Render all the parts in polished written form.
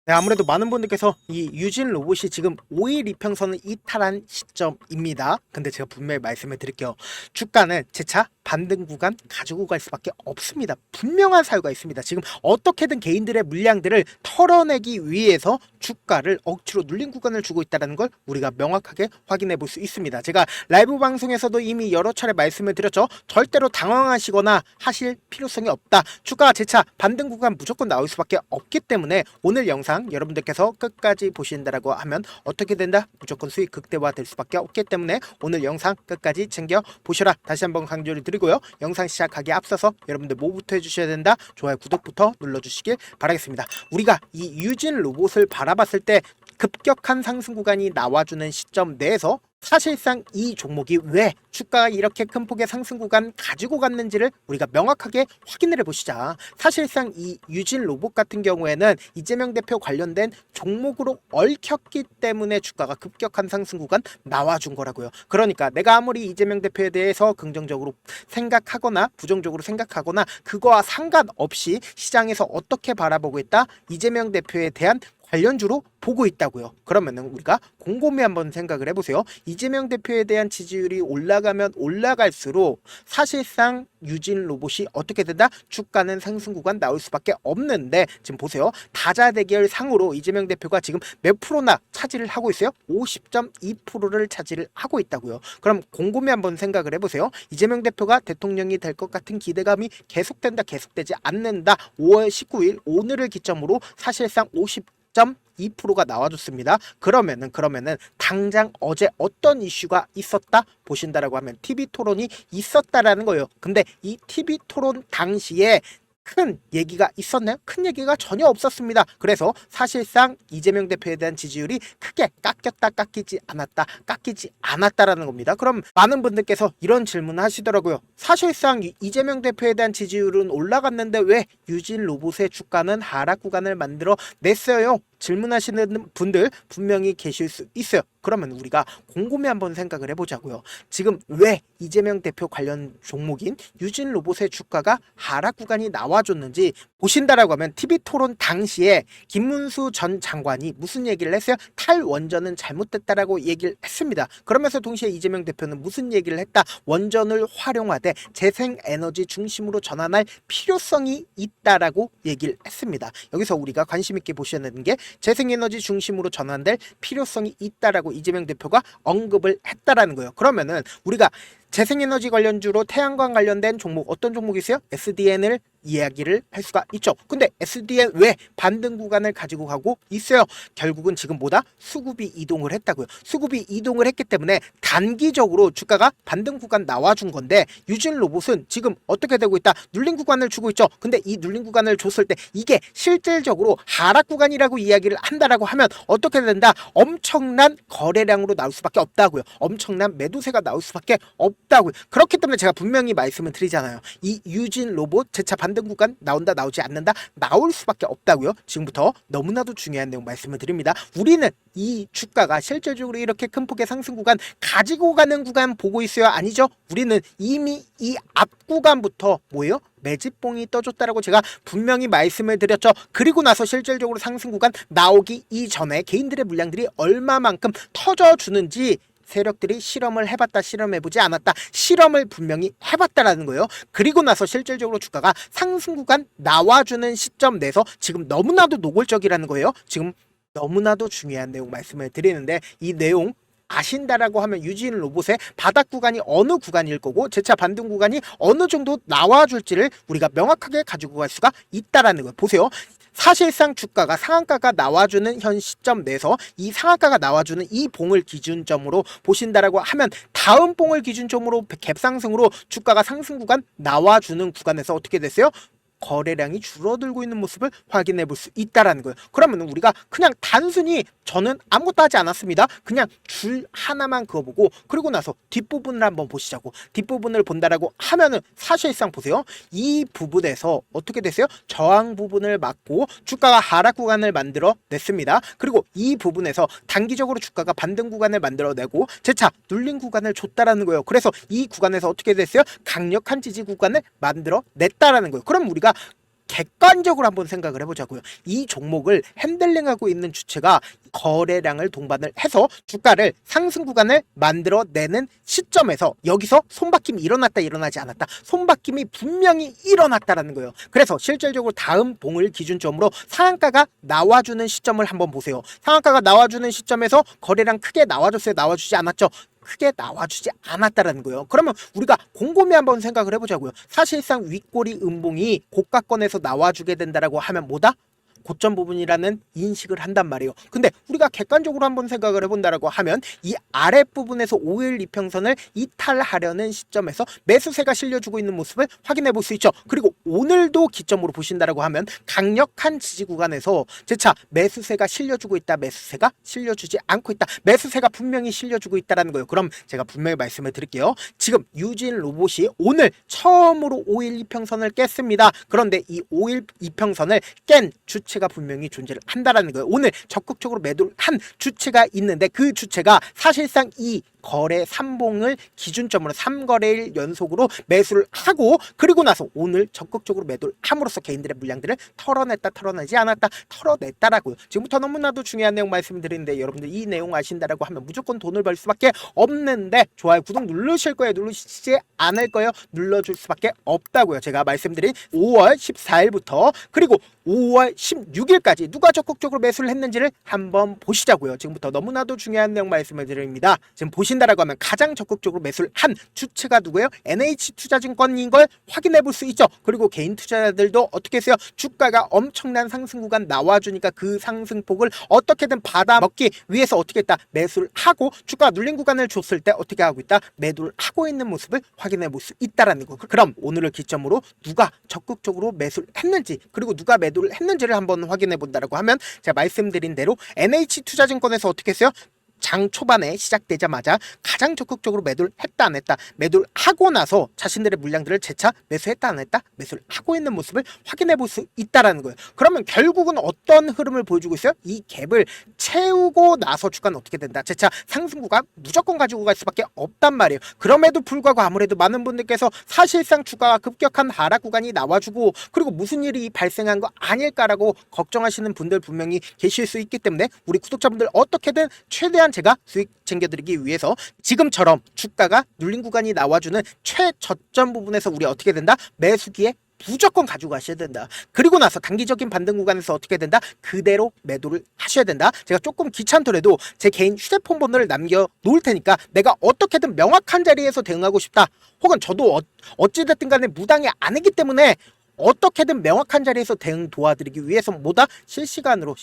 네, 아무래도 많은 분들께서 이 유진 로봇이 지금 5일 이평선을 이탈한 시점입니다. 근데 제가 분명히 말씀을 드릴게요. 주가는 재차 반등 구간 가지고 갈 수밖에 없습니다. 분명한 사유가 있습니다. 지금 어떻게든 개인들의 물량들을 털어내기 위해서 주가를 억지로 눌린 구간을 주고 있다는 걸 우리가 명확하게 확인해 볼 수 있습니다. 제가 라이브 방송에서도 이미 여러 차례 말씀을 드렸죠. 절대로 당황하시거나 하실 필요성이 없다. 주가가 재차 반등 구간 무조건 나올 수밖에 없기 때문에 오늘 영상 여러분들께서 끝까지 보신다라고 하면 어떻게 된다? 무조건 수익 극대화 될 수밖에 없기 때문에 오늘 영상 끝까지 챙겨 보셔라. 다시 한번 강조를 드리고요. 영상 시작하기에 앞서서 여러분들 뭐부터 해주셔야 된다? 좋아요, 구독부터 눌러주시길 바라겠습니다. 우리가 이 유진 로봇을 바라봤을 때 급격한 상승 구간이 나와주는 시점 내에서 사실상 이 종목이 왜 주가가 이렇게 큰 폭의 상승 구간 가지고 갔는지를 우리가 명확하게 확인을 해보시자. 사실상 이 유진 로봇 같은 경우에는 이재명 대표 관련된 종목으로 얽혔기 때문에 주가가 급격한 상승 구간 나와준 거라고요. 그러니까 내가 아무리 이재명 대표에 대해서 긍정적으로 생각하거나 부정적으로 생각하거나 그거와 상관없이 시장에서 어떻게 바라보고 있다? 이재명 대표에 대한 관련주로 보고 있다고요. 그러면은 우리가 곰곰이 한번 생각을 해보세요. 이재명 대표에 대한 지지율이 올라가면 올라갈수록 사실상 유진 로봇이 어떻게 된다? 주가는 상승 구간 나올 수밖에 없는데 지금 보세요. 다자 대결 상으로 이재명 대표가 지금 몇 프로나 차지를 하고 있어요? 50.2%를 차지를 하고 있다고요. 그럼 곰곰이 한번 생각을 해보세요. 이재명 대표가 대통령이 될 것 같은 기대감이 계속된다, 계속되지 않는다. 5월 19일 오늘을 기점으로 사실상 50.2%가 나와줬습니다. 그러면은 당장 어제 어떤 이슈가 있었다 보신다라고 하면 TV 토론이 있었다라는 거예요. 근데 이 TV 토론 당시에 큰 얘기가 있었나요? 큰 얘기가 전혀 없었습니다. 그래서 사실상 이재명 대표에 대한 지지율이 크게 깎였다, 깎이지 않았다라는 겁니다. 그럼 많은 분들께서 이런 질문을 하시더라고요. 사실상 이재명 대표에 대한 지지율은 올라갔는데 왜 유진 로봇의 주가는 하락 구간을 만들어 냈어요? 질문하시는 분들 분명히 계실 수 있어요. 그러면 우리가 곰곰이 한번 생각을 해보자고요. 지금 왜 이재명 대표 관련 종목인 유진 로봇의 주가가 하락 구간이 나와줬는지 보신다라고 하면 TV 토론 당시에 김문수 전 장관이 무슨 얘기를 했어요? 탈원전은 잘못됐다라고 얘기를 했습니다. 그러면서 동시에 이재명 대표는 무슨 얘기를 했다? 원전을 활용하되 재생에너지 중심으로 전환할 필요성이 있다라고 얘기를 했습니다. 여기서 우리가 관심 있게 보셔야 되는 게 재생에너지 중심으로 전환될 필요성이 있다라고 이재명 대표가 언급을 했다라는 거예요. 그러면은 우리가 재생에너지 관련주로 태양광 관련된 종목 어떤 종목이 있어요? SDN을 이야기를 할 수가 있죠. 근데 SDN 왜 반등 구간을 가지고 가고 있어요? 결국은 지금 뭐다? 수급이 이동을 했다고요. 수급이 이동을 했기 때문에 단기적으로 주가가 반등 구간 나와준 건데 유진 로봇은 지금 어떻게 되고 있다? 눌린 구간을 주고 있죠. 근데 이 눌린 구간을 줬을 때 이게 실질적으로 하락 구간이라고 이야기를 한다라고 하면 어떻게 된다? 엄청난 거래량으로 나올 수밖에 없다고요. 엄청난 매도세가 나올 수밖에 없다고요. 그렇기 때문에 제가 분명히 말씀을 드리잖아요. 이 유진 로봇 재차 반등 구간 나온다, 나오지 않는다, 나올 수밖에 없다고요. 지금부터 너무나도 중요한 내용 말씀을 드립니다. 우리는 이 주가가 실질적으로 이렇게 큰 폭의 상승 구간 가지고 가는 구간 보고 있어요? 아니죠? 우리는 이미 이 앞 구간부터 뭐예요? 매집봉이 떠줬다라고 제가 분명히 말씀을 드렸죠. 그리고 나서 실질적으로 상승 구간 나오기 이전에 개인들의 물량들이 얼마만큼 터져주는지 세력들이 실험을 해봤다, 실험해보지 않았다, 실험을 분명히 해봤다라는 거예요. 그리고 나서 실질적으로 주가가 상승 구간 나와주는 시점 내서 지금 너무나도 노골적이라는 거예요. 지금 너무나도 중요한 내용 말씀을 드리는데 이 내용 아신다라고 하면 유진 로봇의 바닥 구간이 어느 구간일 거고 재차 반등 구간이 어느 정도 나와줄지를 우리가 명확하게 가지고 갈 수가 있다라는 거예요. 보세요. 사실상 주가가 상한가가 나와주는 현 시점 내서 이 상한가가 나와주는 이 봉을 기준점으로 보신다라고 하면 다음 봉을 기준점으로 갭상승으로 주가가 상승 구간 나와주는 구간에서 어떻게 됐어요? 거래량이 줄어들고 있는 모습을 확인해 볼 수 있다라는 거예요. 그러면 우리가 그냥 단순히 저는 아무것도 하지 않았습니다. 그냥 줄 하나만 그어보고 그리고 나서 뒷부분을 한번 보시자고. 뒷부분을 본다라고 하면은 사실상 보세요. 이 부분에서 어떻게 됐어요? 저항 부분을 맞고 주가가 하락 구간을 만들어 냈습니다. 그리고 이 부분에서 단기적으로 주가가 반등 구간을 만들어내고 재차 눌린 구간을 줬다라는 거예요. 그래서 이 구간에서 어떻게 됐어요? 강력한 지지 구간을 만들어 냈다라는 거예요. 그럼 우리가 객관적으로 한번 생각을 해보자고요. 이 종목을 핸들링하고 있는 주체가 거래량을 동반을 해서 주가를 상승 구간을 만들어내는 시점에서 여기서 손바뀜이 일어났다 일어나지 않았다, 손바뀜이 분명히 일어났다라는 거예요. 그래서 실질적으로 다음 봉을 기준점으로 상한가가 나와주는 시점을 한번 보세요. 상한가가 나와주는 시점에서 거래량 크게 나와줬어요? 나와주지 않았죠? 크게 나와주지 않았다라는 거예요. 그러면 우리가 곰곰이 한번 생각을 해보자고요. 사실상 윗꼬리 음봉이 고가권에서 나와주게 된다라고 하면 뭐다? 고점 부분이라는 인식을 한단 말이에요. 근데 우리가 객관적으로 한번 생각을 해본다라고 하면 이 아랫부분에서 5일 이평선을 이탈하려는 시점에서 매수세가 실려주고 있는 모습을 확인해 볼 수 있죠. 그리고 오늘도 기점으로 보신다라고 하면 강력한 지지 구간에서 재차 매수세가 실려주고 있다, 매수세가 실려주지 않고 있다, 매수세가 분명히 실려주고 있다라는 거예요. 그럼 제가 분명히 말씀을 드릴게요. 지금 유진 로봇이 오늘 처음으로 5일 이평선을 깼습니다. 그런데 이 5일 이평선을 깬 주체가 분명히 존재를 한다라는 거예요. 오늘 적극적으로 매도를 한 주체가 있는데 그 주체가 사실상 이 거래 3봉을 기준점으로 3거래일 연속으로 매수를 하고, 그리고 나서 오늘 적극적으로 매도를 함으로써 개인들의 물량들을 털어냈다, 털어내지 않았다, 털어냈다라고요. 지금부터 너무나도 중요한 내용 말씀드리는데 여러분들 이 내용 아신다라고 하면 무조건 돈을 벌 수밖에 없는데 좋아요, 구독 누르실 거예요? 누르시지 않을 거예요? 눌러줄 수밖에 없다고요. 제가 말씀드린 5월 14일부터 그리고 5월 16일까지 누가 적극적으로 매수를 했는지를 한번 보시자고요. 지금부터 너무나도 중요한 내용 말씀을 드립니다. 지금 보신다라고 하면 가장 적극적으로 매수를 한 주체가 누구예요? NH투자증권인 걸 확인해 볼 수 있죠. 그리고 개인 투자자들도 어떻게 했어요? 주가가 엄청난 상승 구간 나와주니까 그 상승폭을 어떻게든 받아먹기 위해서 어떻게 했다? 매수를 하고 주가가 눌린 구간을 줬을 때 어떻게 하고 있다? 매도를 하고 있는 모습을 확인해 볼 수 있다라는 거. 그럼 오늘을 기점으로 누가 적극적으로 매수를 했는지, 그리고 누가 매도를 했는지를 한번 확인해 본다라고 하면 제가 말씀드린 대로 NH투자증권에서 어떻게 했어요? 장 초반에 시작되자마자 가장 적극적으로 매도를 했다 안 했다, 매도를 하고 나서 자신들의 물량들을 재차 매수했다 안 했다, 매수를 하고 있는 모습을 확인해 볼 수 있다라는 거예요. 그러면 결국은 어떤 흐름을 보여주고 있어요? 이 갭을 채우고 나서 주가는 어떻게 된다? 재차 상승구가 무조건 가지고 갈 수밖에 없단 말이에요. 그럼에도 불구하고 아무래도 많은 분들께서 사실상 주가가 급격한 하락 구간이 나와주고 그리고 무슨 일이 발생한 거 아닐까라고 걱정하시는 분들 분명히 계실 수 있기 때문에 우리 구독자분들 어떻게든 최대한 제가 수익 챙겨드리기 위해서 지금처럼 주가가 눌린 구간이 나와주는 최저점 부분에서 우리 어떻게 된다? 매수기에 무조건 가지고 가셔야 된다. 그리고 나서 단기적인 반등 구간에서 어떻게 된다? 그대로 매도를 하셔야 된다. 제가 조금 귀찮더라도 제 개인 휴대폰 번호를 남겨 놓을 테니까 내가 어떻게든 명확한 자리에서 대응하고 싶다, 혹은 저도 어찌됐든 간에 무당이 아니기 때문에 어떻게든 명확한 자리에서 대응 도와드리기 위해서 뭐다? 실시간으로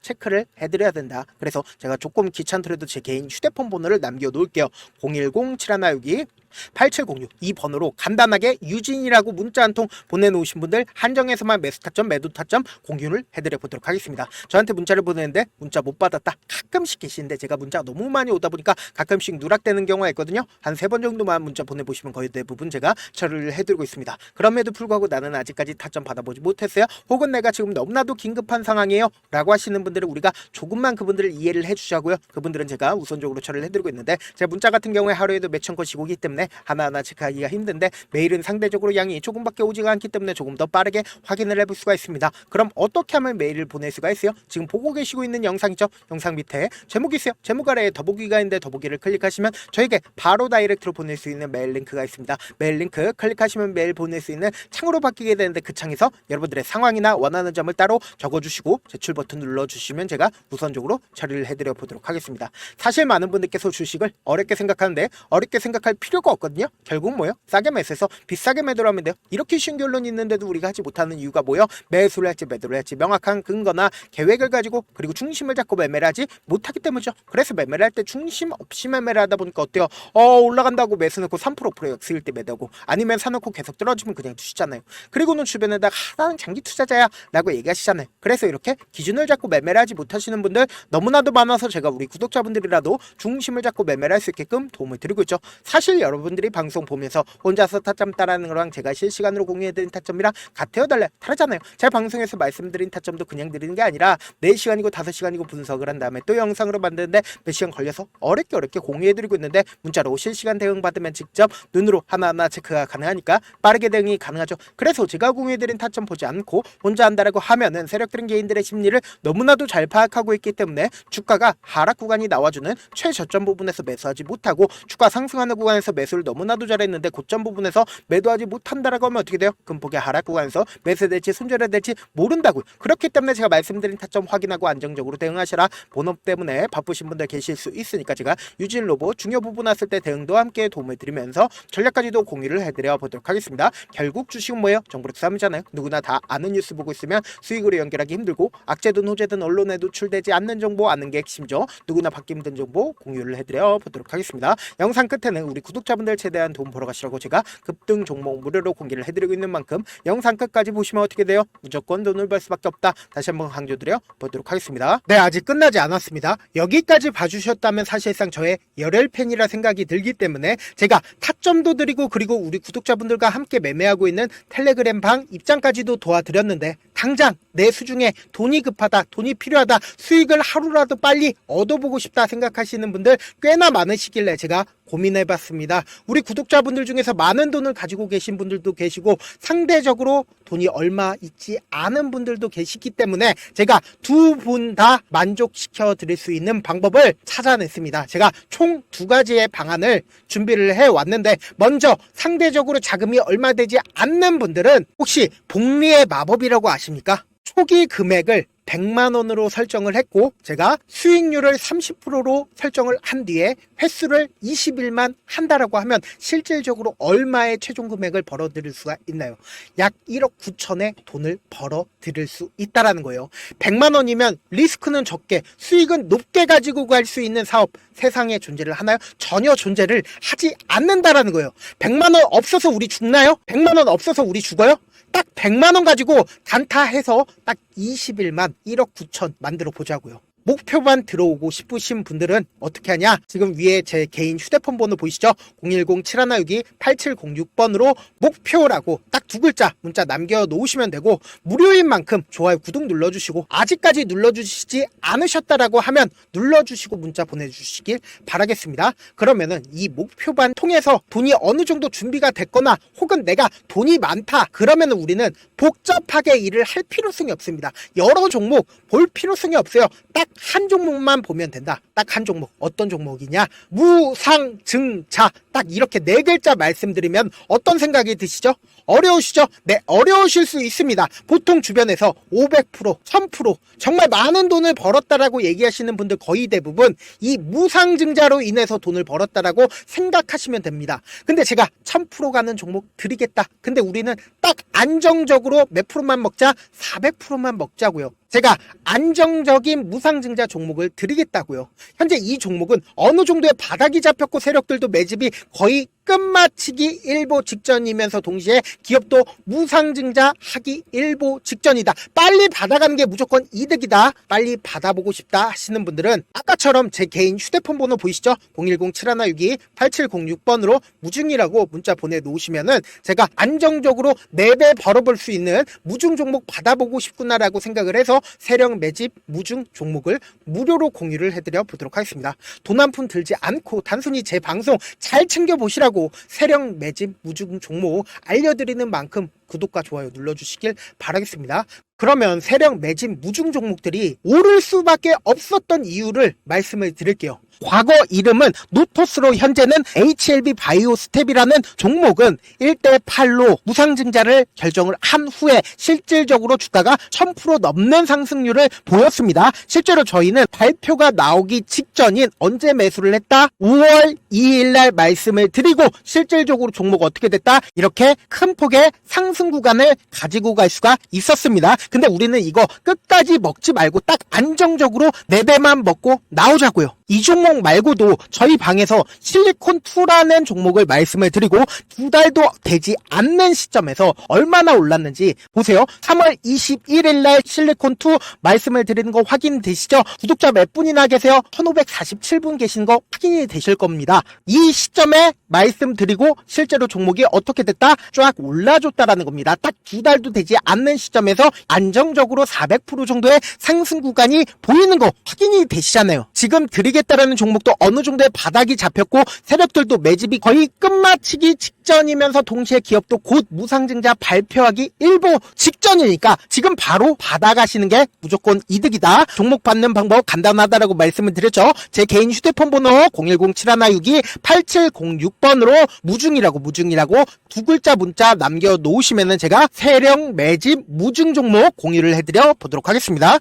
체크를 해드려야 된다. 그래서 제가 조금 귀찮더라도 제 개인 휴대폰 번호를 남겨 놓을게요. 010-7162 8706 이 번호로 간단하게 유진이라고 문자 한 통 보내놓으신 분들 한정해서만 매수 타점, 매도 타점 공유를 해드려 보도록 하겠습니다. 저한테 문자를 보내는데 문자 못 받았다 가끔씩 계시는데 제가 문자가 너무 많이 오다 보니까 가끔씩 누락되는 경우가 있거든요. 한 3번 정도만 문자 보내보시면 거의 대부분 제가 처리를 해드리고 있습니다. 그럼에도 불구하고 나는 아직까지 타점 받아보지 못했어요, 혹은 내가 지금 너무나도 긴급한 상황이에요 라고 하시는 분들은 우리가 조금만 그분들을 이해를 해주자고요. 그분들은 제가 우선적으로 처리를 해드리고 있는데, 제 문자 같은 경우에 하루에도 몇천 건씩 오기 때문에 하나하나 체크하기가 힘든데 메일은 상대적으로 양이 조금밖에 오지가 않기 때문에 조금 더 빠르게 확인을 해볼 수가 있습니다. 그럼 어떻게 하면 메일을 보낼 수가 있어요? 지금 보고 계시고 있는 영상이죠? 영상 밑에 제목이 있어요. 제목 아래에 더보기가 있는데 더보기를 클릭하시면 저에게 바로 다이렉트로 보낼 수 있는 메일 링크가 있습니다. 메일 링크 클릭하시면 메일 보낼 수 있는 창으로 바뀌게 되는데 그 창에서 여러분들의 상황이나 원하는 점을 따로 적어주시고 제출 버튼 눌러주시면 제가 우선적으로 처리를 해드려 보도록 하겠습니다. 사실 많은 분들께서 주식을 어렵게 생각하는데 어렵게 생각할 필요가 없거든요. 결국 뭐예요? 싸게 매수해서 비싸게 매도를 하면 돼요. 이렇게 쉬운 결론이 있는데도 우리가 하지 못하는 이유가 뭐예요? 매수를 할지 매도를 할지 명확한 근거나 계획을 가지고 그리고 중심을 잡고 매매를 하지 못하기 때문이죠. 그래서 매매를 할 때 중심 없이 매매를 하다 보니까 어때요? 올라간다고 매수 넣고 3% 역수일 때 매도하고, 아니면 사놓고 계속 떨어지면 그냥 두시잖아요. 그리고는 주변에다가 나는 장기 투자자야 라고 얘기하시잖아요. 그래서 이렇게 기준을 잡고 매매를 하지 못하시는 분들 너무나도 많아서 제가 우리 구독자분들이라도 중심을 잡고 매매를 할 수 있게끔 도움을 드리고 있죠. 사실 여러분들이 방송 보면서 혼자서 타점 따라하는 거랑 제가 실시간으로 공유해드린 타점이랑 같아요, 달라요? 다르잖아요. 제가 방송에서 말씀드린 타점도 그냥 드리는 게 아니라 4시간이고 5시간이고 분석을 한 다음에 또 영상으로 만드는데 몇 시간 걸려서 어렵게 공유해드리고 있는데 문자로 실시간 대응 받으면 직접 눈으로 하나하나 체크가 가능하니까 빠르게 대응이 가능하죠. 그래서 평소 제가 공유해드린 타점 보지 않고 혼자 한다라고 하면은 세력들은 개인들의 심리를 너무나도 잘 파악하고 있기 때문에 주가가 하락 구간이 나와주는 최저점 부분에서 매수하지 못하고 주가 상승하는 구간에서 매수를 너무나도 잘했는데 고점 부분에서 매도하지 못한다라고 하면 어떻게 돼요? 금폭의 하락 구간에서 매수될지 손절해야 될지 모른다고요. 그렇기 때문에 제가 말씀드린 타점 확인하고 안정적으로 대응하시라. 본업 때문에 바쁘신 분들 계실 수 있으니까 제가 유진 로봇 중요 부분 왔을 때 대응도 함께 도움을 드리면서 전략까지도 공유를 해드려 보도록 하겠습니다. 결국 주식은 뭐예요? 정보력 싸움이잖아요. 누구나 다 아는 뉴스 보고 있으면 수익으로 연결하기 힘들고 악재든 호재든 언론에 노출되지 않는 정보 아는 게 핵심이죠. 누구나 받기 힘든 정보 공유를 해드려 보도록 하겠습니다. 영상 끝에는 우리 구독자분들 최대한 도움 보러 가시라고 제가 급등 종목 무료로 공개를 해드리고 있는 만큼 영상 끝까지 보시면 어떻게 돼요? 무조건 돈을 벌 수밖에 없다. 다시 한번 강조드려 보도록 하겠습니다. 네, 아직 끝나지 않았습니다. 여기까지 봐주셨다면 사실상 저의 열혈 팬이라 생각이 들기 때문에 제가 타점도 드리고 그리고 우리 구독자분들과 함께 매매하고 있는 텔레그램 방 입장까지도 도와드렸는데 당장 내 수중에 돈이 급하다, 돈이 필요하다, 수익을 하루라도 빨리 얻어보고 싶다 생각하시는 분들 꽤나 많으시길래 제가 고민해봤습니다. 우리 구독자분들 중에서 많은 돈을 가지고 계신 분들도 계시고 상대적으로 돈이 얼마 있지 않은 분들도 계시기 때문에 제가 두 분 다 만족시켜 드릴 수 있는 방법을 찾아냈습니다. 제가 총 두 가지의 방안을 준비를 해왔는데 먼저 상대적으로 자금이 얼마 되지 않는 분들은 혹시 복리의 마법이라고 아십니까? 초기 금액을 100만원으로 설정을 했고 제가 수익률을 30%로 설정을 한 뒤에 횟수를 20일만 한다라고 하면 실질적으로 얼마의 최종 금액을 벌어들일 수가 있나요? 약 1억 9천의 돈을 벌어들일 수 있다라는 거예요. 100만원이면 리스크는 적게 수익은 높게 가지고 갈 수 있는 사업 세상에 존재를 하나요? 전혀 존재를 하지 않는다라는 거예요. 100만원 없어서 우리 죽나요? 100만원 없어서 우리 죽어요? 딱 100만원 가지고 단타해서 딱 20일만 1억 9천 만들어 보자고요. 목표만 들어오고 싶으신 분들은 어떻게 하냐? 지금 위에 제 개인 휴대폰 번호 보이시죠? 010-7162-8706번으로 목표라고 딱 두 글자 문자 남겨놓으시면 되고 무료인 만큼 좋아요 구독 눌러주시고 아직까지 눌러주시지 않으셨다라고 하면 눌러주시고 문자 보내주시길 바라겠습니다. 그러면은 이 목표반 통해서 돈이 어느 정도 준비가 됐거나 혹은 내가 돈이 많다 그러면은 우리는 복잡하게 일을 할 필요성이 없습니다. 여러 종목 볼 필요성이 없어요. 딱 한 종목만 보면 된다. 딱 한 종목. 어떤 종목이냐? 무상증자. 딱 이렇게 네 글자 말씀드리면 어떤 생각이 드시죠? 어려우시죠? 네, 어려우실 수 있습니다. 보통 주변에서 500%, 1000% 정말 많은 돈을 벌었다라고 얘기하시는 분들 거의 대부분 이 무상증자로 인해서 돈을 벌었다라고 생각하시면 됩니다. 근데 제가 1000% 가는 종목 드리겠다. 근데 우리는 딱 안정적으로 몇 프로만 먹자? 400%만 먹자고요. 제가 안정적인 무상증자 종목을 드리겠다고요. 현재 이 종목은 어느 정도의 바닥이 잡혔고 세력들도 매집이 거의 끝마치기 일보 직전이면서 동시에 기업도 무상증자 하기 일보 직전이다. 빨리 받아가는 게 무조건 이득이다. 빨리 받아보고 싶다 하시는 분들은 아까처럼 제 개인 휴대폰 번호 보이시죠? 010-7162-8706번으로 무중이라고 문자 보내놓으시면은 제가 안정적으로 4배 벌어볼 수 있는 무중 종목 받아보고 싶구나라고 생각을 해서 세력 매집 무중 종목을 무료로 공유를 해드려 보도록 하겠습니다. 돈 한 푼 들지 않고 단순히 제 방송 잘 챙겨보시라고 세력 매집 무중 종목 알려드리는 만큼 구독과 좋아요 눌러주시길 바라겠습니다. 그러면 세력 매집 무중 종목들이 오를 수밖에 없었던 이유를 말씀을 드릴게요. 과거 이름은 노토스로 현재는 HLB 바이오스텝이라는 종목은 1대8로 무상증자를 결정을 한 후에 실질적으로 주가가 1000% 넘는 상승률을 보였습니다. 실제로 저희는 발표가 나오기 직전인 언제 매수를 했다? 5월 2일날 말씀을 드리고 실질적으로 종목 어떻게 됐다? 이렇게 큰 폭의 상승 구간을 가지고 갈 수가 있었습니다. 근데 우리는 이거 끝까지 먹지 말고 딱 안정적으로 4배만 먹고 나오자고요. 이 종목 말고도 저희 방에서 실리콘2라는 종목을 말씀을 드리고 2달도 되지 않는 시점에서 얼마나 올랐는지 보세요. 3월 21일 날 실리콘2 말씀을 드리는 거 확인되시죠? 구독자 몇 분이나 계세요? 1547분 계신 거 확인이 되실 겁니다. 이 시점에 말씀드리고 실제로 종목이 어떻게 됐다? 쫙 올라줬다라는 겁니다. 겁니다. 딱 2달도 되지 않는 시점에서 안정적으로 400% 정도의 상승 구간이 보이는 거 확인이 되시잖아요. 지금 드리겠다라는 종목도 어느 정도의 바닥이 잡혔고 세력들도 매집이 거의 끝마치기 직전이면서 동시에 기업도 곧 무상증자 발표하기 일보 직전이니까 지금 바로 받아가시는 게 무조건 이득이다. 종목 받는 방법 간단하다라고 말씀을 드렸죠. 제 개인 휴대폰 번호 010-7162-8706번으로 무중이라고 두 글자 문자 남겨놓으시면은 제가 세력 매집 무중 종목 공유를 해드려 보도록 하겠습니다.